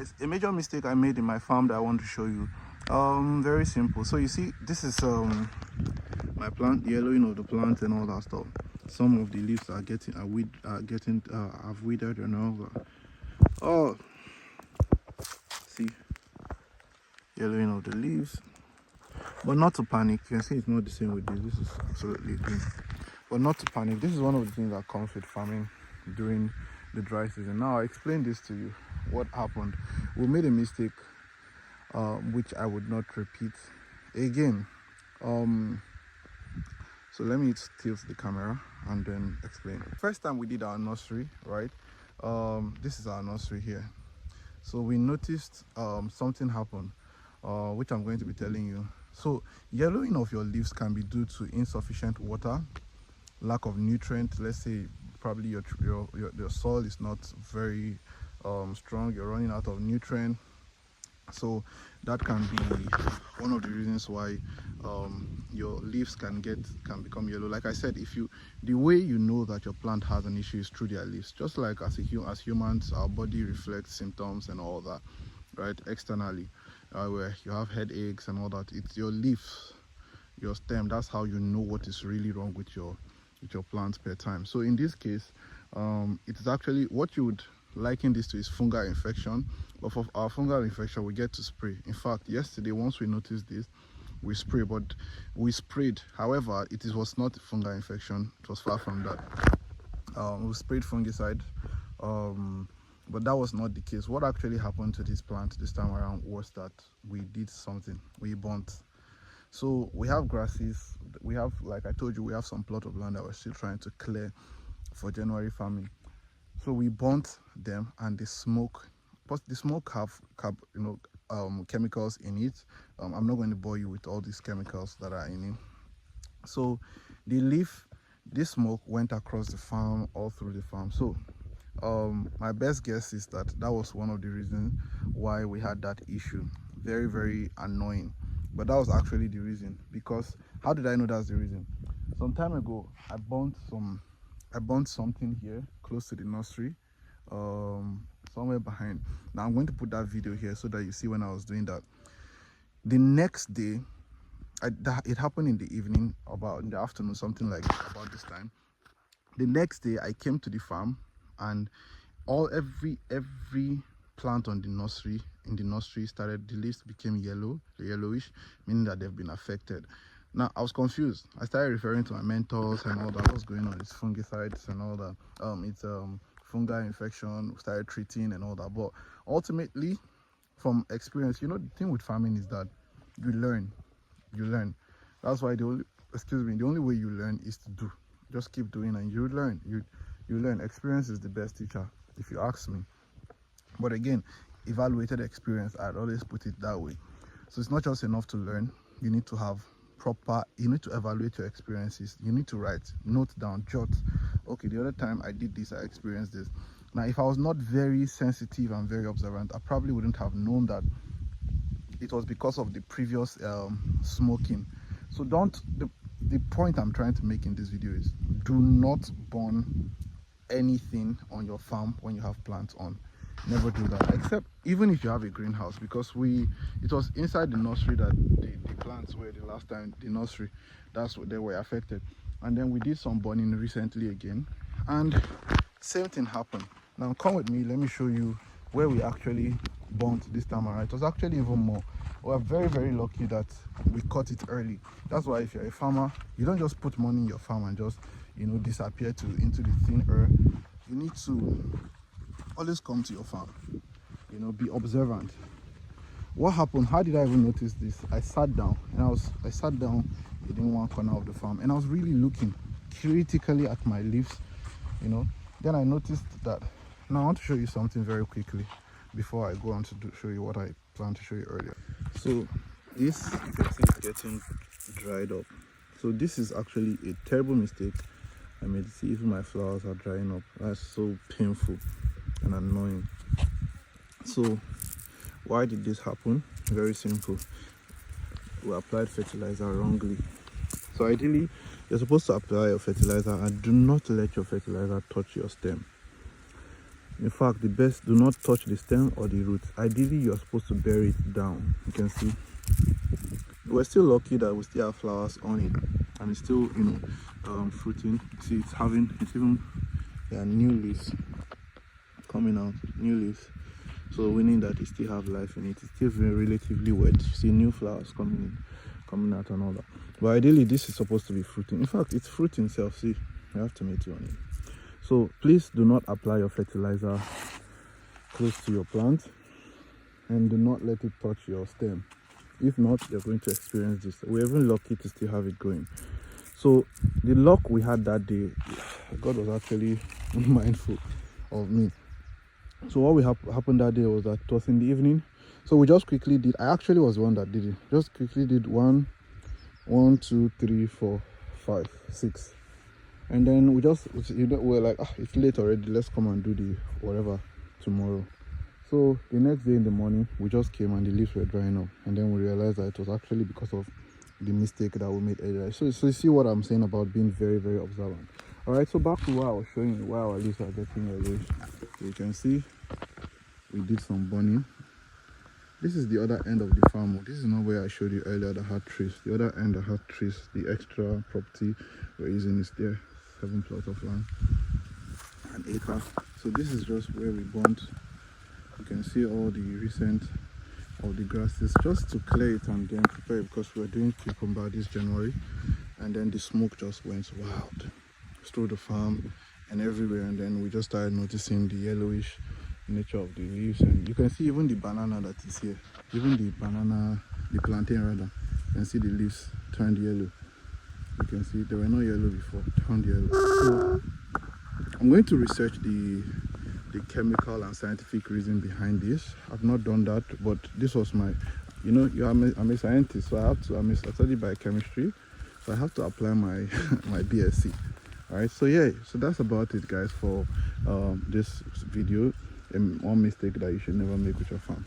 guys, a major mistake I made in my farm that I want to show you. Very simple. So you see, this is my plant, yellowing of the plant and all that stuff. Some of the leaves are getting have withered and all that. Oh, see, yellowing of the leaves. But not to panic. You can see it's not the same with this. This is absolutely green. But not to panic. This is one of the things that comes with farming during the dry season. Now I explain this to you. What happened? We made a mistake, which I would not repeat again. So let me tilt the camera and then explain. First time we did our nursery, right? This is our nursery here. So we noticed something happened, which I'm going to be telling you. So yellowing of your leaves can be due to insufficient water, lack of nutrients. Let's say probably your soil is not very strong, you're running out of nutrient. So that can be one of the reasons why your leaves can become yellow. Like I said, the way you know that your plant has an issue is through their leaves. Just like as humans, our body reflects symptoms and all that, right? Externally, where you have headaches and all that, it's your leaves, your stem. That's how you know what is really wrong with your plants per time. So in this case, it's actually what you would liken this to is fungal infection. But for our fungal infection, we get to spray. In fact, yesterday, once we noticed this, we sprayed. However, was not fungal infection. It was far from that. We sprayed fungicide, but that was not the case. What actually happened to this plant this time around was that we did something. We burnt. So we have grasses. We have, like I told you, we have some plot of land that we're still trying to clear for January farming. So we burnt them, and the smoke have chemicals in it. I'm not going to bore you with all these chemicals that are in it. So this smoke went across the farm, all through the farm. So my best guess is that was one of the reasons why we had that issue. Very, very annoying. But that was actually the reason. Because how did I know that's the reason? Some time ago, I burnt something here close to the nursery, somewhere behind. Now I'm going to put that video here so that you see when I was doing that. The next day, it happened in the evening, about in the afternoon, something like about this time. The next day I came to the farm, and every plant in the nursery started, the leaves became yellowish, meaning that they've been affected. Now I was confused. I started referring to my mentors and all that. What's going on? It's fungicides and all that. It's fungal infection. We started treating and all that. But ultimately, from experience, the thing with farming is that you learn. That's why the only way you learn is to do. Just keep doing and you learn. You learn. Experience is the best teacher, if you ask me. But again, evaluated experience, I'd always put it that way. So it's not just enough to learn. You need to have you need to evaluate your experiences. You need to write, note down, jot. Okay, the other time I did this, I experienced this. Now, if I was not very sensitive and very observant, I probably wouldn't have known that it was because of the previous smoking. So the point I'm trying to make in this video is, do not burn anything on your farm when you have plants on. Never do that, except even if you have a greenhouse, because it was inside the nursery that the plants were the last time. The nursery, that's what they were affected. And then we did some burning recently again, and same thing happened. Now come with me, let me show you where we actually burnt this time around. It was actually even more. We're very, very lucky that we caught it early. That's why if you're a farmer, you don't just put money in your farm and just disappear into the thin air. You need to always come to your farm, be observant. What happened? How did I even notice this? I sat down in one corner of the farm, and I was really looking critically at my leaves, Then I noticed that. Now I want to show you something very quickly before I go on to show you what I planned to show you earlier. So this, you can see, it's getting dried up. So this is actually a terrible mistake I made. See, even my flowers are drying up. That's so painful and annoying. So why did this happen? Very simple. We applied fertilizer wrongly. So ideally, you're supposed to apply your fertilizer and do not let your fertilizer touch your stem. In fact, the best, do not touch the stem or the roots. Ideally, you're supposed to bury it down. You can see we're still lucky that we still have flowers on it, and it's still, you know, fruiting. See, it's even, there are new leaves coming out, new leaves. So meaning that it still have life in it. It's still very relatively wet. You see new flowers coming out and all that. But ideally, this is supposed to be fruiting. In fact, it's fruiting itself. See, you have tomato on it. So please do not apply your fertilizer close to your plant, and do not let it touch your stem. If not, you're going to experience this. We're even lucky to still have it going. So the luck we had that day, God was actually mindful of me. So what happened that day was that it was in the evening. So we just quickly did, I actually was the one that did it. Just quickly did 1, 2, 3, 4, 5, 6. And then we just, you know, we're like, it's late already, let's come and do the whatever tomorrow. So the next day in the morning, we just came and the leaves were drying up. And then we realized that it was actually because of the mistake that we made earlier. So you see what I'm saying about being very, very observant. All right, so back to what I was showing you, why our leaves are getting yellowish. So you can see we did some burning. This is the other end of the farm. This is not where I showed you earlier that had trees. The other end that had trees, the extra property we're using is there. 7 plots of land, an acre. So this is just where we burnt. You can see all the recent of the grasses, just to clear it and then prepare it, because we're doing cucumber this January. And then the smoke just went wild through the farm and everywhere, and then we just started noticing the yellowish nature of the leaves. And you can see even the banana that is here, even the plantain rather, you can see the leaves turned yellow. You can see they were not yellow before, turned yellow. So I'm going to research the chemical and scientific reason behind this. I've not done that, but this was my, you know, I'm a scientist, so I studied biochemistry, so I have to apply my my BSc. All right, so yeah, so that's about it, guys, for this video. One mistake that you should never make with your farm.